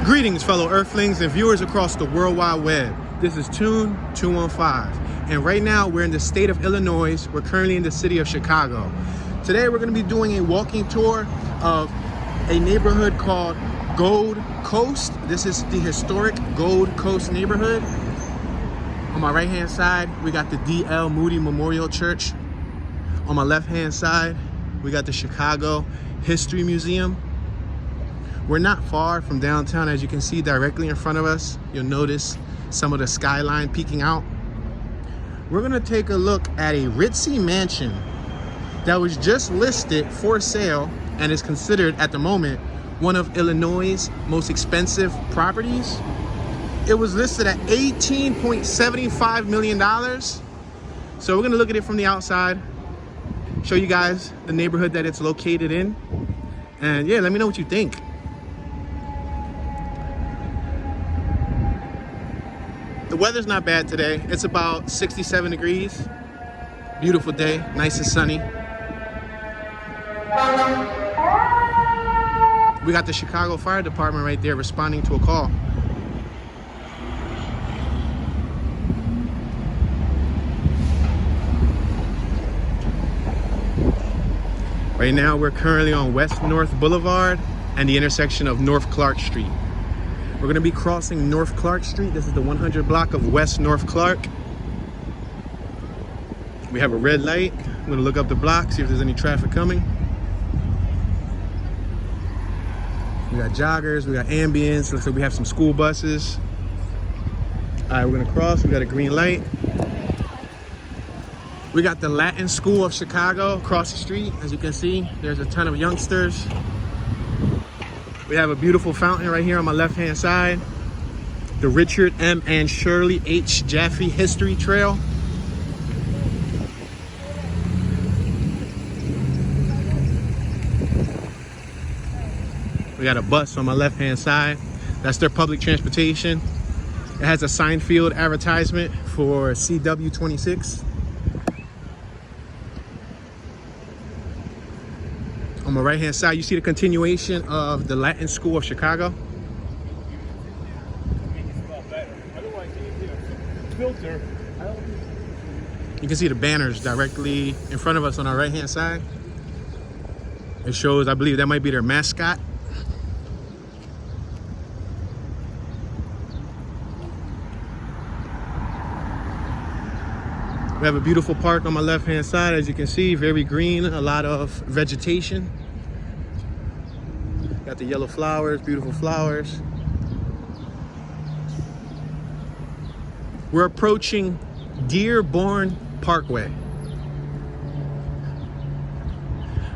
Greetings, fellow Earthlings and viewers across the World Wide Web. This is Tune 215, and right now we're in the state of Illinois. We're currently in the city of Chicago. Today we're going to be doing a walking tour of a neighborhood called Gold Coast. This is the historic Gold Coast neighborhood. On my right hand side, we got the D.L. Moody Memorial Church. On my left hand side, we got the Chicago History Museum. We're not far from downtown, as you can see directly in front of us. You'll notice some of the skyline peeking out. We're gonna take a look at a ritzy mansion that was just listed for sale and is considered at the moment one of Illinois' most expensive properties. It was listed at $18.75 million. So we're gonna look at it from the outside, show you guys the neighborhood that it's located in, and yeah, let me know what you think. The weather's not bad today. It's about 67 degrees. Beautiful day, nice and sunny. We got the Chicago Fire Department right there responding to a call. Right now, we're currently on West North Boulevard and the intersection of North Clark Street. We're gonna be crossing North Clark Street. This is the 100 block of West North Clark. We have a red light. I'm gonna look up the block, see if there's any traffic coming. We got joggers, we got ambience. Looks like we have some school buses. All right, we're gonna cross. We got a green light. We got the Latin School of Chicago across the street. As you can see, there's a ton of youngsters. We have a beautiful fountain right here on my left-hand side. The Richard M. and Shirley H. Jaffe History Trail. We got a bus on my left-hand side. That's their public transportation. It has a Seinfeld advertisement for CW26. On my right hand side, you see the continuation of the Latin School of Chicago. You can see the banners directly in front of us on our right hand side. It shows, I believe that might be their mascot. We have a beautiful park on my left-hand side, as you can see, very green, a lot of vegetation. Got the yellow flowers, beautiful flowers. We're approaching Dearborn Parkway.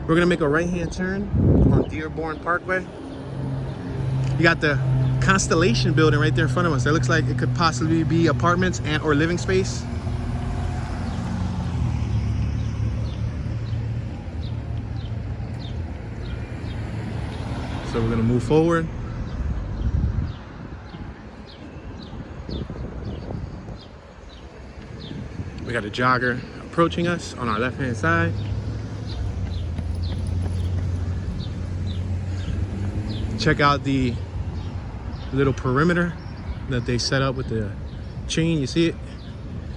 We're gonna make a right-hand turn on Dearborn Parkway. You got the Constellation building right there in front of us. That looks like it could possibly be apartments and or living space. So we're gonna move forward. We got a jogger approaching us on our left-hand side. Check out the little perimeter that they set up with the chain, you see it?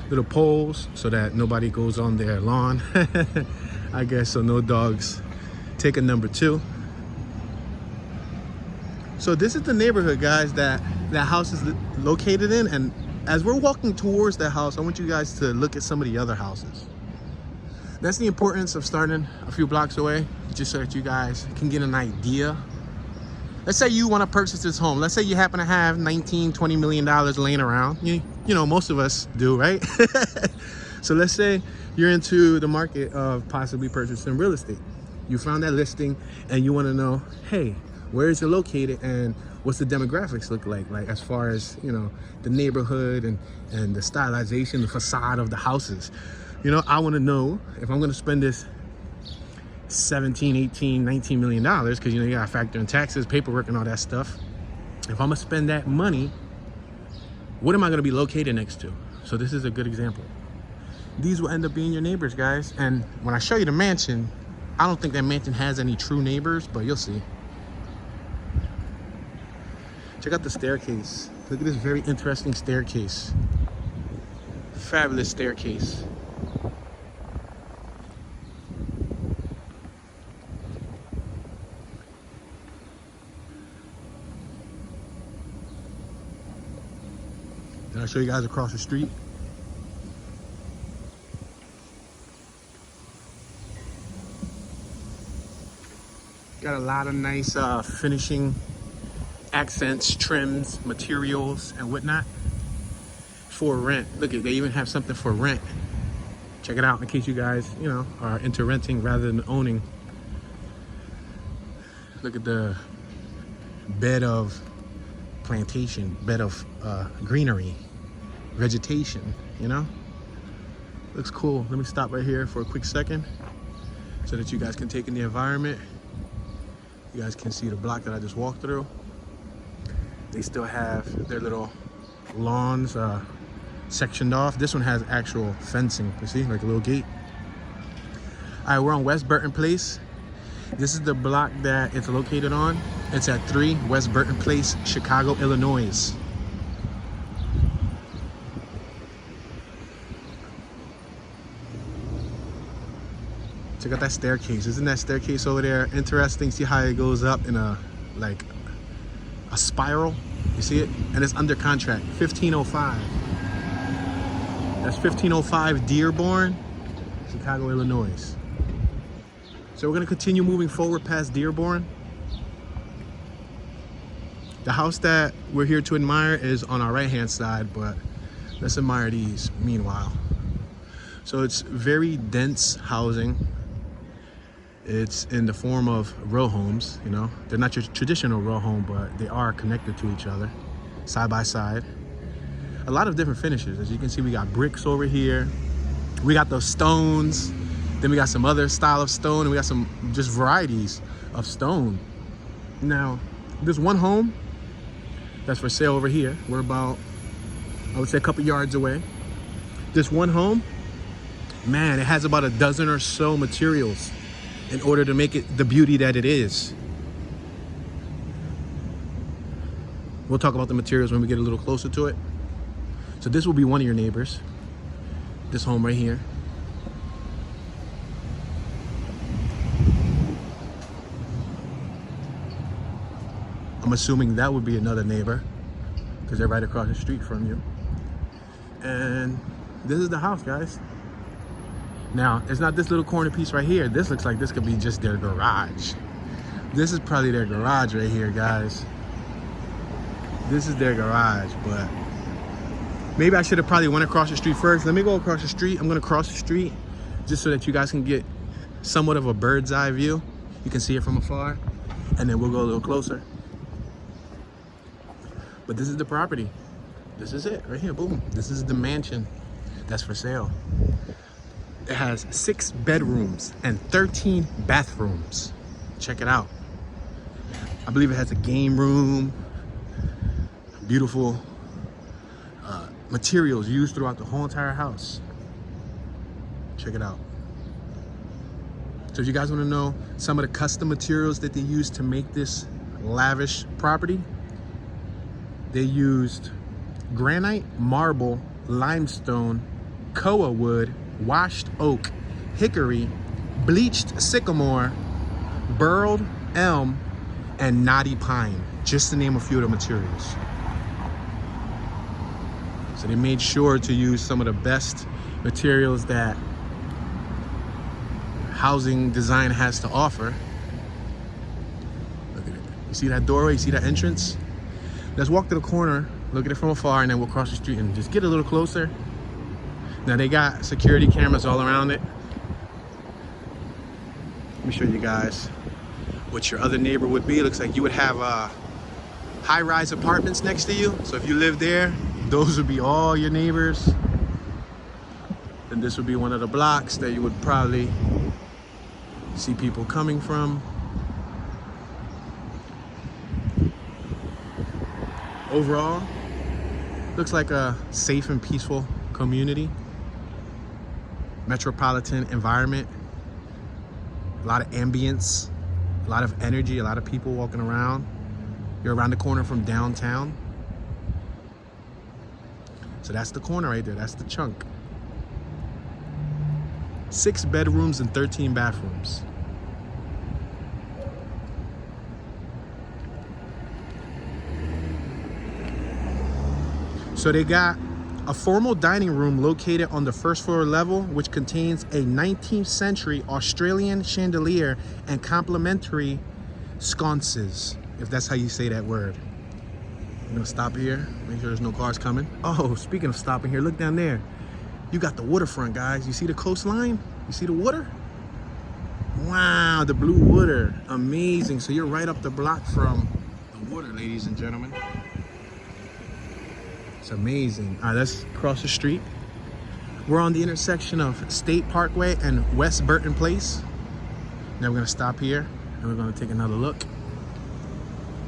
Little poles so that nobody goes on their lawn. I guess so no dogs take a number 2. So this is the neighborhood, guys, that house is located in. And as we're walking towards that house, I want you guys to look at some of the other houses. That's the importance of starting a few blocks away, just so that you guys can get an idea. Let's say you want to purchase this home. Let's say you happen to have $19–20 million laying around. You know, most of us do, right? So let's say you're into the market of possibly purchasing real estate. You found that listing and you want to know, hey, where is it located and what's the demographics look like as far as, you know, the neighborhood and the stylization, the facade of the houses. You know, I want to know if I'm going to spend this $17, $18, $19 million, because, you know, you got to factor in taxes, paperwork and all that stuff. If I'm going to spend that money, what am I going to be located next to? So this is a good example. These will end up being your neighbors, guys. And when I show you the mansion, I don't think that mansion has any true neighbors, but you'll see. Check out the staircase. Look at this very interesting staircase. Fabulous staircase. Then I'll show you guys across the street. Got a lot of nice finishing accents, trims, materials, and whatnot for rent. Look at, they even have something for rent. Check it out in case you guys, you know, are into renting rather than owning. Look at the bed of plantation, bed of greenery, vegetation, you know? Looks cool. Let me stop right here for a quick second so that you guys can take in the environment. You guys can see the block that I just walked through. They still have their little lawns sectioned off. This one has actual fencing, you see, like a little gate. All right, we're on West Burton Place. This is the block that it's located on. It's at 3 West Burton Place, Chicago, Illinois. Check out that staircase. Isn't that staircase over there interesting? See how it goes up in a spiral? You see it? And it's under contract. 1505. That's 1505 Dearborn, Chicago, Illinois. So we're gonna continue moving forward past Dearborn. The house that we're here to admire is on our right-hand side, but let's admire these meanwhile. So it's very dense housing. It's in the form of row homes, you know. They're not your traditional row home, but they are connected to each other, side by side. A lot of different finishes. As you can see, we got bricks over here. We got those stones. Then we got some other style of stone, and we got some just varieties of stone. Now, there's one home that's for sale over here. We're about, I would say, a couple yards away. This one home, man, it has about a dozen or so materials in order to make it the beauty that it is. We'll talk about the materials when we get a little closer to it. So this will be one of your neighbors. This home right here. I'm assuming that would be another neighbor because they're right across the street from you. And this is the house, guys. Now, it's not this little corner piece right here. This looks like this could be just their garage. This is probably their garage right here, guys. This is their garage, but maybe I should have probably went across the street first. Let me go across the street. I'm gonna cross the street just so that you guys can get somewhat of a bird's eye view. You can see it from afar, and then we'll go a little closer. But this is the property. This is it right here, boom. This is the mansion that's for sale. It has 6 bedrooms and 13 bathrooms. Check it out. I believe it has a game room, beautiful materials used throughout the whole entire house. Check it out. So if you guys want to know some of the custom materials that they used to make this lavish property, they used granite, marble, limestone, koa wood, washed oak, hickory, bleached sycamore, burled elm, and knotty pine, just to name a few of the materials. So they made sure to use some of the best materials that housing design has to offer. Look at it. You see that doorway? You see that entrance? Let's walk to the corner, look at it from afar, and then we'll cross the street and just get a little closer. Now they got security cameras all around it. Let me show you guys what your other neighbor would be. It looks like you would have high-rise apartments next to you. So if you live there, those would be all your neighbors. And this would be one of the blocks that you would probably see people coming from. Overall, looks like a safe and peaceful community. Metropolitan environment. A lot of ambience, a lot of energy, a lot of people walking around. You're around the corner from downtown. So that's the corner right there. That's the chunk. 6 bedrooms and 13 bathrooms. So they got a formal dining room located on the first floor level, which contains a 19th century Australian chandelier and complimentary sconces, if that's how you say that word. I'm gonna stop here, make sure there's no cars coming. Oh, speaking of stopping here, look down there. You got the waterfront, guys. You see the coastline? You see the water? Wow, the blue water, amazing. So you're right up the block from the water, ladies and gentlemen. It's amazing. All right, let's cross the street. We're on the intersection of State Parkway and West Burton Place. Now we're gonna stop here and we're gonna take another look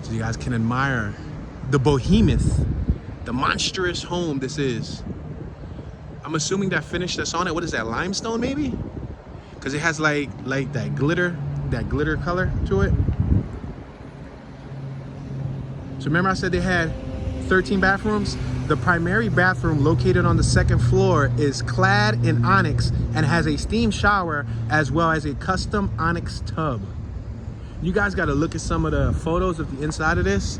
so you guys can admire the behemoth, the monstrous home this is. I'm assuming that finish that's on it, what is that, limestone maybe? Because it has like that glitter color to it. So remember I said they had 13 bathrooms? The primary bathroom, located on the second floor, is clad in onyx and has a steam shower as well as a custom onyx tub. You guys got to look at some of the photos of the inside of this.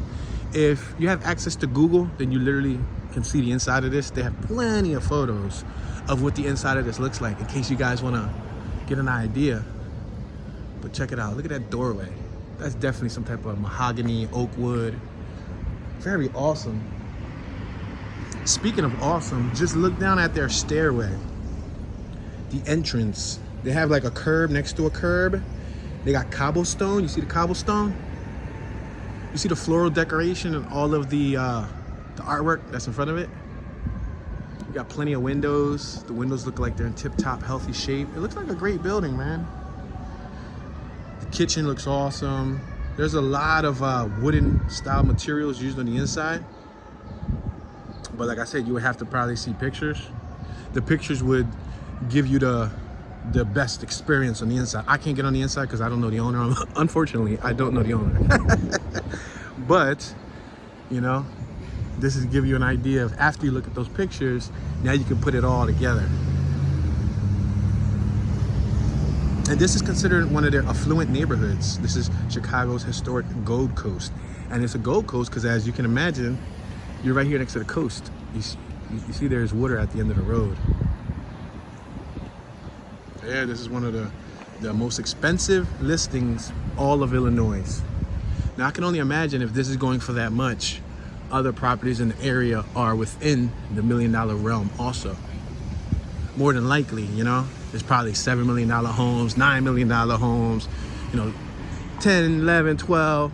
If you have access to Google, then you literally can see the inside of this. They have plenty of photos of what the inside of this looks like in case you guys want to get an idea. But check it out. Look at that doorway. That's definitely some type of mahogany, oak wood. Very awesome. Speaking of awesome, just look down at their stairway. The entrance. They have like a curb next to a curb. They got cobblestone. You see the cobblestone? You see the floral decoration and all of the artwork that's in front of it? You got plenty of windows. The windows look like they're in tip-top healthy shape. It looks like a great building, man. The kitchen looks awesome. There's a lot of wooden style materials used on the inside. But like I said, you would have to probably see pictures. The pictures would give you the best experience on the inside. I can't get on the inside because I don't know the owner. Unfortunately, I don't know the owner. But, you know, this is to give you an idea of, after you look at those pictures, now you can put it all together. And this is considered one of their affluent neighborhoods. This is Chicago's historic Gold Coast. And it's a Gold Coast because, as you can imagine, you're right here next to the coast. You see there's water at the end of the road. Yeah, this is one of the most expensive listings all of Illinois. Now I can only imagine if this is going for that much, other properties in the area are within the $1 million realm also. More than likely, you know, there's probably $7 million homes, $9 million homes, you know, 10, 11, 12.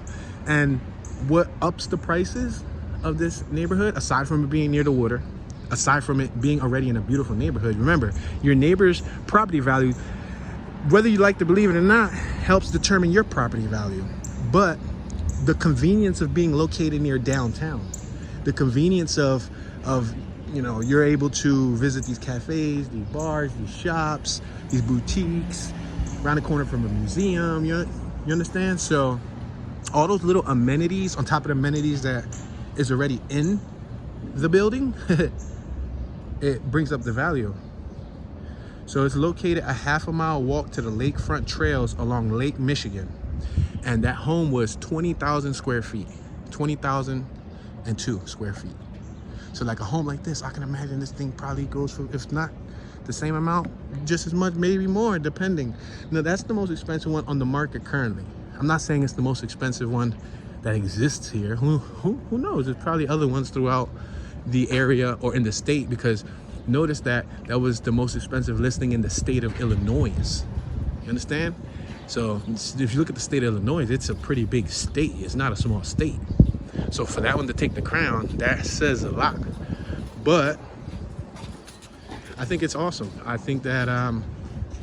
And what ups the prices of this neighborhood, aside from it being near the water, aside from it being already in a beautiful neighborhood, remember, your neighbor's property value, whether you like to believe it or not, helps determine your property value. But the convenience of being located near downtown, the convenience of you know, you're able to visit these cafes, these bars, these shops, these boutiques, around the corner from a museum, you understand? So all those little amenities on top of the amenities that is already in the building, it brings up the value. So it's located a half-a-mile walk to the lakefront trails along Lake Michigan. And that home was 20,000 square feet, 20,002 square feet. So like a home like this, I can imagine this thing probably goes for, if not the same amount, just as much, maybe more, depending. Now that's the most expensive one on the market currently. I'm not saying it's the most expensive one that exists here. Who knows? There's probably other ones throughout the area or in the state, because notice that was the most expensive listing in the state of Illinois. You understand? So if you look at the state of Illinois, it's a pretty big state. It's not a small state. So for that one to take the crown, that says a lot. But I think it's awesome. I think that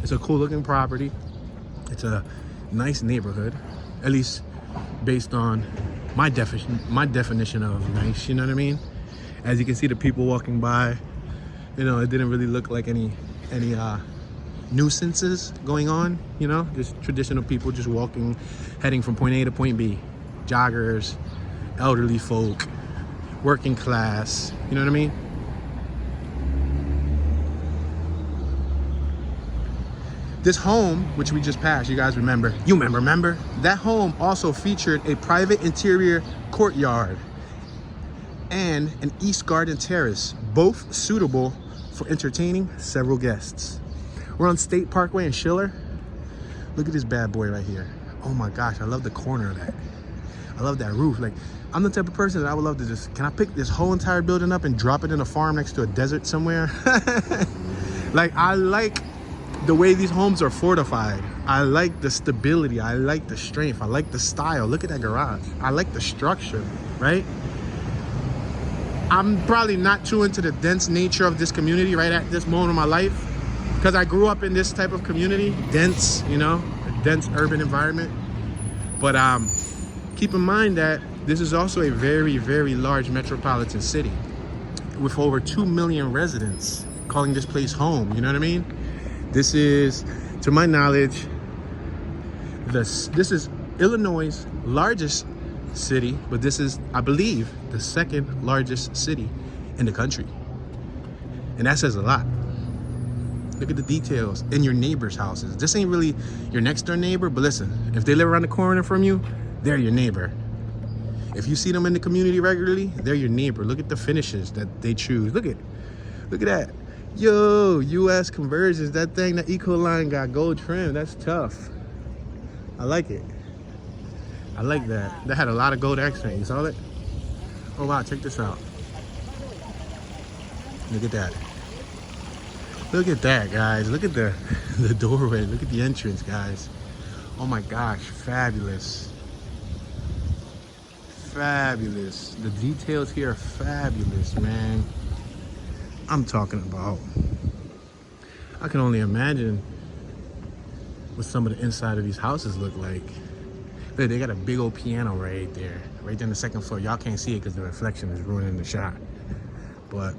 it's a cool looking property. It's a nice neighborhood, at least based on my definition of nice, you know what I mean? As you can see, the people walking by, you know, it didn't really look like any nuisances going on, you know, just traditional people just walking, heading from point A to point B, joggers, elderly folk, working class, you know what I mean? This home, which we just passed, you guys remember? Remember? That home also featured a private interior courtyard and an east garden terrace, both suitable for entertaining several guests. We're on State Parkway in Schiller. Look at this bad boy right here. Oh my gosh, I love the corner of that. I love that roof. Like, I'm the type of person that I would love to just, can I pick this whole entire building up and drop it in a farm next to a desert somewhere? Like, I like the way these homes are fortified. I like the stability. I like the strength. I like the style. Look at that garage. I like the structure, right? I'm probably not too into the dense nature of this community right at this moment of my life, because I grew up in this type of community, dense, you know, a dense urban environment. But keep in mind that this is also a very, very large metropolitan city with over 2 million residents calling this place home, you know what I mean? This is, to my knowledge, this is Illinois' largest city, but this is, I believe, the second largest city in the country. And that says a lot. Look at the details in your neighbors' houses. This ain't really your next door neighbor, but listen, if they live around the corner from you, they're your neighbor. If you see them in the community regularly, they're your neighbor. Look at the finishes that they choose. Look at that. Yo, U.S. conversions, that thing, that eco line got gold trim. That's tough. I like it. I like that. That had a lot of gold accent. You saw it? Oh wow, check this out. Look at that. Look at that, guys. Look at the doorway. Look at the entrance, guys. Oh my gosh, fabulous. Fabulous. The details here are fabulous, man. I'm talking about, I can only imagine what some of the inside of these houses look like. Look, they got a big old piano right there on the second floor. Y'all can't see it because the reflection is ruining the shot. But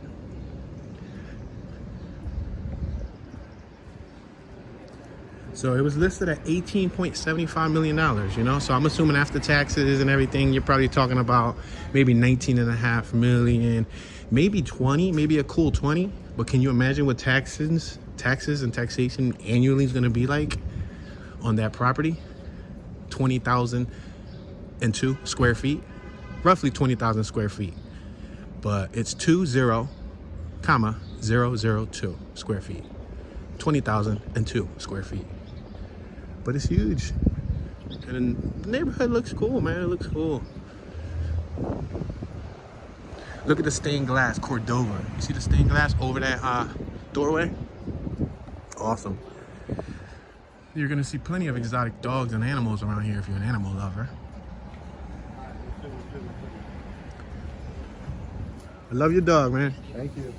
so it was listed at $18.75 million, you know? So I'm assuming after taxes and everything, you're probably talking about maybe 19.5 million, maybe 20, maybe a cool 20. But can you imagine what taxes and taxation annually is gonna be like on that property? 20,002 square feet, roughly 20,000 square feet. But it's 20,002 square feet, 20,002 square feet. But it's huge. And the neighborhood looks cool, man. It looks cool. Look at the stained glass Cordova. You see the stained glass over that doorway? Awesome. You're gonna see plenty of exotic dogs and animals around here if you're an animal lover. I love your dog, man. Thank you.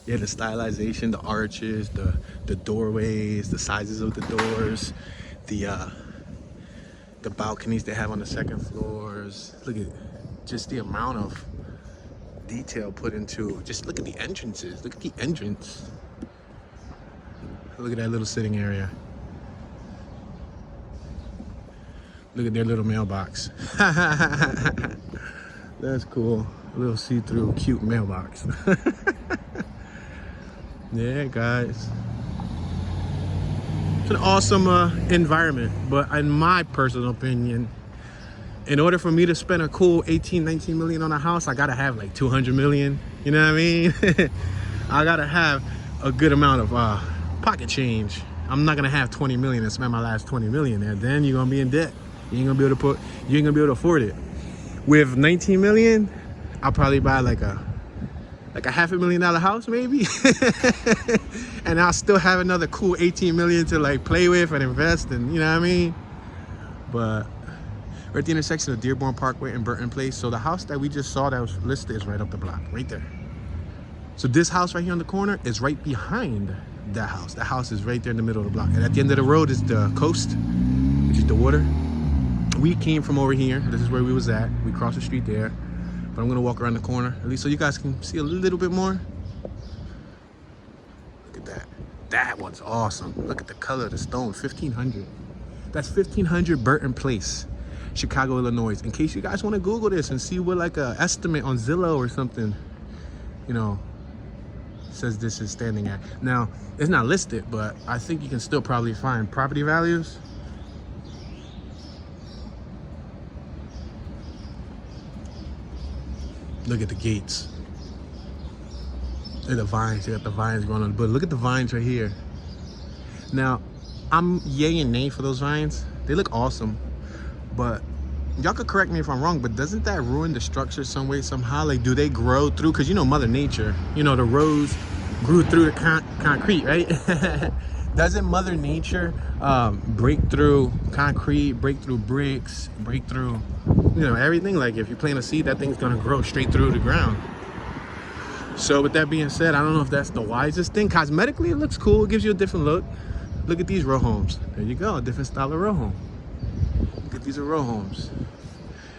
Yeah, the stylization, the arches, the doorways, the sizes of the doors, the balconies they have on the second floors. Look at just the amount of detail put into, just look at the entrances. Look at the entrance. Look at that little sitting area. Look at their little mailbox. That's cool. A little see-through cute mailbox. Yeah, guys. It's an awesome environment, but in my personal opinion, in order for me to spend a cool 18, 19 million on a house, I gotta have like 200 million, you know what I mean? I gotta have a good amount of pocket change. I'm not gonna have 20 million and spend my last 20 million there. Then you're gonna be in debt. You ain't gonna be able to afford it. With 19 million, I'll probably buy like a $500,000 house maybe. And I'll still have another cool 18 million to like play with and invest, and you know what I mean? But we're at the intersection of Dearborn Parkway and Burton Place. So the house that we just saw that was listed is right up the block, right there. So this house right here on the corner is right behind that house. That house is right there in the middle of the block. And at the end of the road is the coast, which is the water. We came from over here. This is where we was at. We crossed the street there. but I'm gonna walk around the corner, at least so you guys can see a little bit more. Look at that. That one's awesome. Look at the color of the stone, 1500. That's 1500 Burton Place, Chicago, Illinois. In case you guys wanna Google this and see what like a estimate on Zillow or something, you know, says this is standing at. Now, it's not listed, but I think you can still probably find property values. Look at the gates. Look at the vines. You got the vines growing on the wood. Look at the vines right here. Now, I'm yay and nay for those vines. They look awesome, but y'all could correct me if I'm wrong, but doesn't that ruin the structure some way, somehow? Like, do they grow through? Because you know, Mother Nature, you know, the rose grew through the concrete, right? Doesn't Mother Nature break through concrete, break through bricks, break through, you know, everything? Like, if you plant a seed, that thing's gonna grow straight through the ground. So with that being said, I don't know if that's the wisest thing. Cosmetically, it looks cool. It gives you a different look. Look at these row homes. There you go, a different style of row home. Look at these are row homes.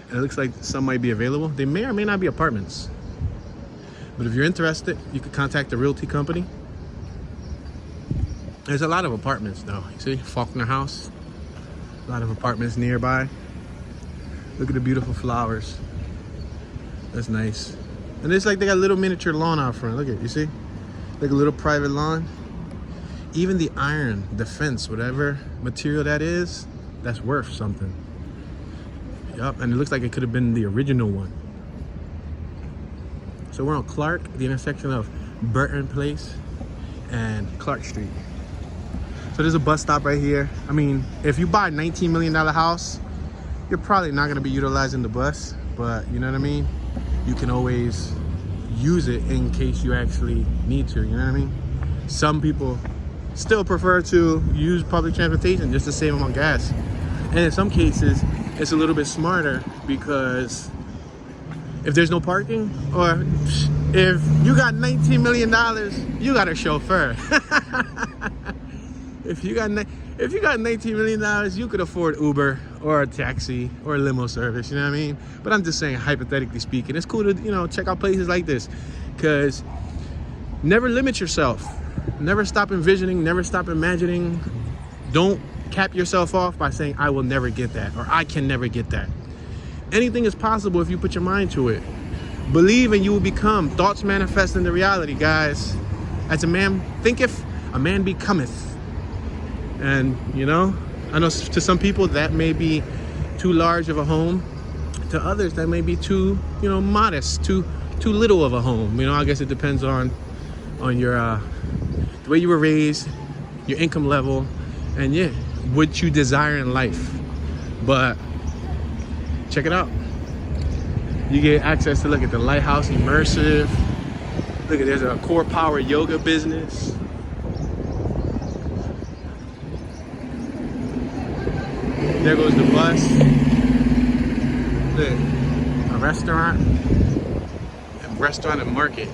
And it looks like some might be available. They may or may not be apartments. But if you're interested, you could contact the realty company. There's a lot of apartments though. You see, Faulkner House. A lot of apartments nearby. Look at the beautiful flowers. That's nice. And it's like they got a little miniature lawn out front. Look at it, you see? Like a little private lawn. Even the iron, the fence, whatever material that is, that's worth something. Yup, and it looks like it could have been the original one. So we're on Clark, the intersection of Burton Place and Clark Street. So there's a bus stop right here. I mean, if you buy a $19 million house, you're probably not gonna be utilizing the bus, but you know what I mean? You can always use it in case you actually need to, you know what I mean? Some people still prefer to use public transportation just to save them on gas. And in some cases, it's a little bit smarter because if there's no parking, or if you got $19 million, you got a chauffeur. If you got $19 million, you could afford Uber or a taxi or a limo service, you know what I mean? But I'm just saying, hypothetically speaking, it's cool to, you know, check out places like this, because never limit yourself. Never stop envisioning, never stop imagining. Don't cap yourself off by saying, I will never get that, or I can never get that. Anything is possible if you put your mind to it. Believe and you will become. Thoughts manifest into reality, guys. As a man thinketh, a man becometh. And, you know, I know to some people that may be too large of a home. To others, that may be too, you know, modest, too little of a home. You know, I guess it depends on your, the way you were raised, your income level, and yeah, what you desire in life. But check it out. You get access to look at the Lighthouse Immersive. Look at, there's a Core Power yoga business. There goes the bus. Look, a restaurant and market.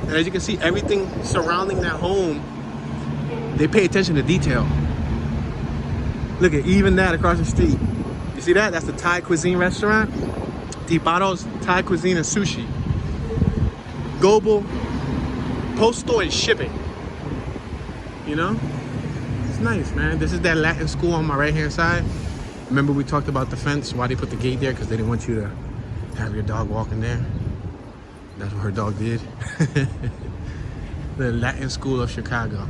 And as you can see, everything surrounding that home, they pay attention to detail. Look at even that across the street. You see that? That's the Thai cuisine restaurant. Tibaro's Thai Cuisine and Sushi. Global postal and shipping. You know? It's nice, man. This is that Latin school on my right-hand side. Remember we talked about the fence, why they put the gate there? Because they didn't want you to have your dog walking there. That's what her dog did. The Latin School of Chicago.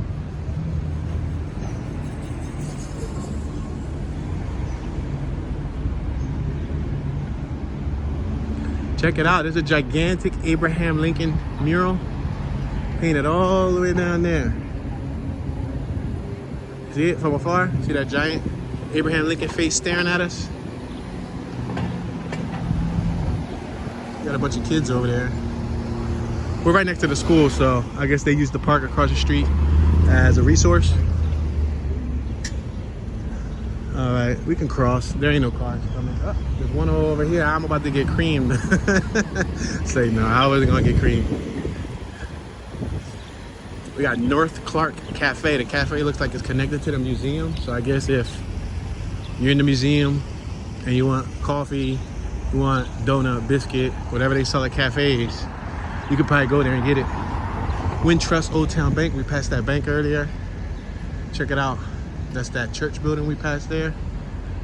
Check it out. There's a gigantic Abraham Lincoln mural painted all the way down there. See it from afar? See that giant Abraham Lincoln face staring at us? Got a bunch of kids over there. We're right next to the school, so I guess they use the park across the street as a resource. All right, we can cross. There ain't no cars coming. Oh, there's one over here. I'm about to get creamed. Say no, I wasn't gonna get creamed. We got North Clark Cafe. The cafe looks like it's connected to the museum. So I guess if you're in the museum and you want coffee, you you want donut, biscuit, whatever they sell at cafes, you could probably go there and get it. Wintrust Old Town Bank, we passed that bank earlier. Check it out. That's that church building we passed there.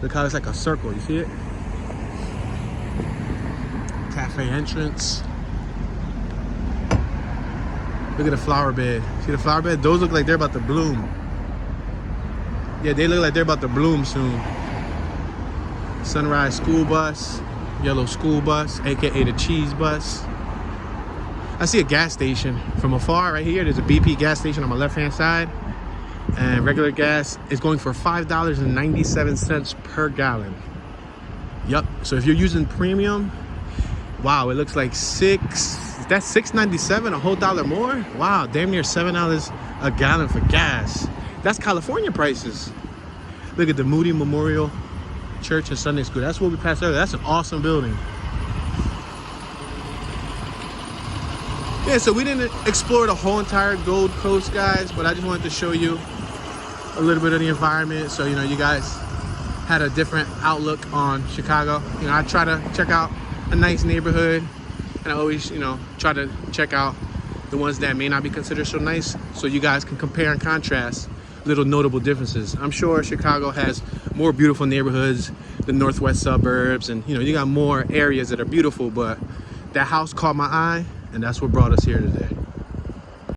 Look how it's like a circle, you see it? Cafe entrance. Look at the flower bed. See the flower bed? Those look like they're about to bloom. Yeah, they look like they're about to bloom soon. Sunrise school bus, yellow school bus, aka the cheese bus. I see a gas station from afar right here. There's a BP gas station on my left hand side. And regular gas is going for $5.97 per gallon. Yup. So if you're using premium, wow, it looks like that's $6.97, a whole dollar more. Wow, damn near $7 a gallon for gas. That's California prices. Look at the Moody Memorial Church and Sunday School. That's what we passed earlier. That's an awesome building. Yeah, so we didn't explore the whole entire Gold Coast, guys, but I just wanted to show you a little bit of the environment, so you know you guys had a different outlook on Chicago. You know, I try to check out a nice neighborhood, and I always, you know, try to check out the ones that may not be considered so nice, so you guys can compare and contrast little notable differences. I'm sure Chicago has more beautiful neighborhoods, the northwest suburbs, and you know, you got more areas that are beautiful, but that house caught my eye, and that's what brought us here today.